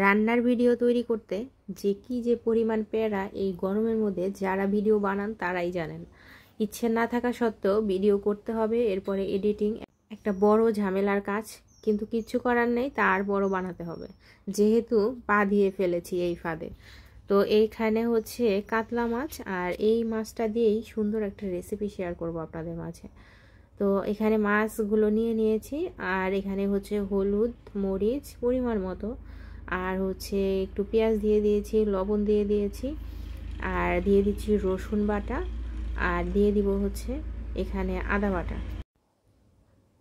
রান্নার ভিডিও তৈরি করতে যে পরিমাণ প্যারা এই গরমের মধ্যে যারা ভিডিও বানান তারাই জানেন। ইচ্ছে না থাকা সত্ত্বেও ভিডিও করতে হবে, এরপরে এডিটিং একটা বড় ঝামেলার কাজ, কিন্তু কিচ্ছু করার নেই, তার বড় বানাতে হবে যেহেতু পা দিয়ে ফেলেছি এই ফাঁদে। তো এইখানে হচ্ছে কাতলা মাছ, আর এই মাছটা দিয়েই সুন্দর একটা রেসিপি শেয়ার করব আপনাদের মাঝে। তো এখানে মাছগুলো নিয়ে নিয়েছি, আর এখানে হচ্ছে হলুদ মরিচ পরিমাণ মতো, আর হচ্ছে একটু পেঁয়াজ দিয়ে দিয়েছি, লবণ দিয়ে দিয়েছি, আর দিয়ে দিচ্ছি রসুন বাটা, আর দিয়ে দিব হচ্ছে এখানে আদা বাটা।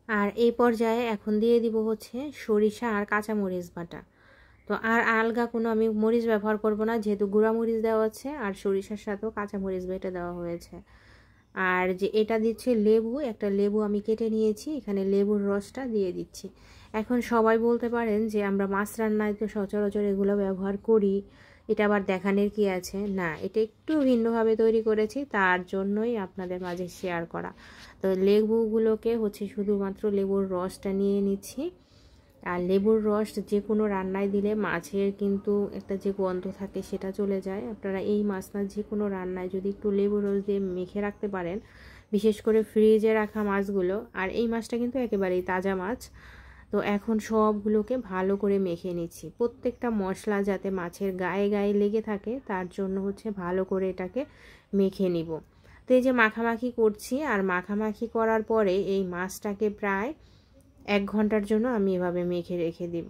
আর এই পর্যায়ে এখন দিয়ে দিব হচ্ছে সরিষা আর কাঁচা মরিচ বাটা। তো আর আলগা কোনো আমি মরিচ ব্যবহার করব না, যেহেতু গুঁড়া মরিচ দেওয়া আছে আর সরিষার সাথেও কাঁচা মরিচ বেটে দেওয়া হয়েছে। আর যে এটা দিচ্ছে লেবু, একটা লেবু আমি কেটে নিয়েছি, এখানে লেবুর রসটা দিয়ে দিচ্ছি। এখন সবাই বলতে পারেন যে আমরা মাছ রান্নায় তো সচরাচর এগুলো ব্যবহার করি, এটা আবার দেখানোর কি আছে। না, এটা একটু ভিন্নভাবে তৈরি করেছি, তার জন্যই আপনাদের মাঝে শেয়ার করা। তো লেবুগুলোকে হচ্ছে শুধুমাত্র লেবুর রসটা নিয়ে নিচ্ছি। আর লেবুর রস যে কোনো রান্নায় দিলে মাছের কিন্তু একটা যে গন্ধ থাকে সেটা চলে যায়। আপনারা এই মাছ না যে কোনো রান্নায় যদি একটু লেবুর রস দিয়ে মেখে রাখতে পারেন, বিশেষ করে ফ্রিজে রাখা মাছগুলো, আর এই মাছটা কিন্তু একেবারেই তাজা মাছ। তো এখন সবগুলোকে ভালো করে মেখে নিচ্ছি, প্রত্যেকটা মশলা যাতে মাছের গায়ে গায়ে লেগে থাকে তার জন্য হচ্ছে ভালো করে এটাকে মেখে নিব। তো এই যে মাখামাখি করছি, আর মাখামাখি করার পরে এই মাছটাকে প্রায় 1 ঘন্টার জন্য আমি এভাবে মেখে রেখে দিব।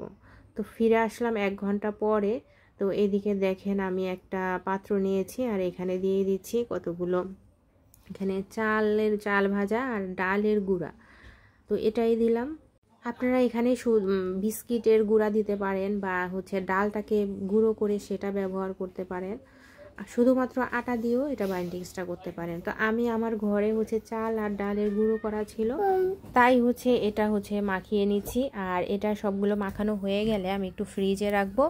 তো ফিরে আসলাম 1 ঘন্টা পরে। তো এদিকে দেখেন আমি একটা পাত্র নিয়েছি, আর এখানে দিয়ে দিচ্ছি কতগুলো, এখানে চাল ভাজা আর ডালের গুঁড়া। তো এটাই দিলাম। আপনারা এখানে বিস্কিটের গুঁড়া দিতে পারেন, বা হচ্ছে ডালটাকে গুঁড়ো করে সেটা ব্যবহার করতে পারেন, আর শুধুমাত্র আটা দিয়েও এটা বাইন্ডিংসটা করতে পারেন। তো আমি আমার ঘরে হচ্ছে চাল আর ডালের গুঁড়ো করা ছিল, তাই হচ্ছে এটা হচ্ছে মাখিয়ে নিচ্ছি। আর এটা সবগুলো মাখানো হয়ে গেলে আমি একটু ফ্রিজে রাখবো,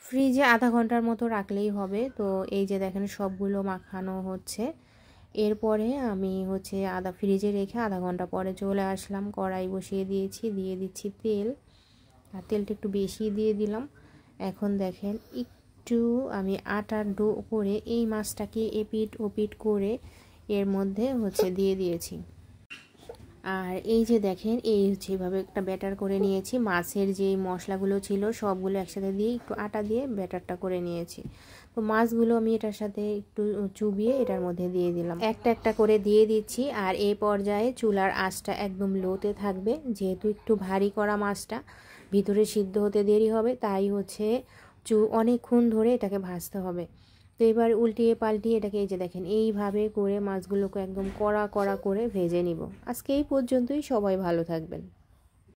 ফ্রিজে আধা ঘন্টার মতো রাখলেই হবে। তো এই যে দেখেন সবগুলো মাখানো হচ্ছে। এরপরে আমি হচ্ছে ফ্রিজে রেখে আধা ঘন্টা পরে চলে আসলাম, কড়াই বসিয়ে দিয়েছি, দিয়ে দিচ্ছি তেল, আর তেলটা একটু বেশি দিয়ে দিলাম। এখন দেখেন একটু আমি আটার ডো করে এই মাছটাকে এপিট ওপিট করে এর মধ্যে হচ্ছে দিয়ে দিয়েছি। আর এই যে দেখেন এই হচ্ছে এভাবে একটা ব্যাটার করে নিয়েছি, মাছের যে মশলাগুলো ছিল সবগুলো একসাথে দিয়ে একটু আটা দিয়ে ব্যাটারটা করে নিয়েছি। তো মাছগুলো আমি এটার সাথে একটু চুবিয়ে এটার মধ্যে দিয়ে দিলাম, একটা একটা করে দিয়ে দিচ্ছি। আর এই পর্যায়ে চুলার আঁচটা একদম লোতে থাকবে, যেহেতু একটু ভারী করা মাছটা ভিতরে সিদ্ধ হতে দেরি হবে, তাই হচ্ছে অনেকক্ষণ ধরে এটাকে ভাজতে হবে। তো এবার উল্টিয়ে পাল্টিয়ে এটাকে এই যে দেখেন এইভাবে করে মাছগুলোকে একদম কড়া কড়া করে ভেজে নিব। আজকে এই পর্যন্তই, সবাই ভালো থাকবেন।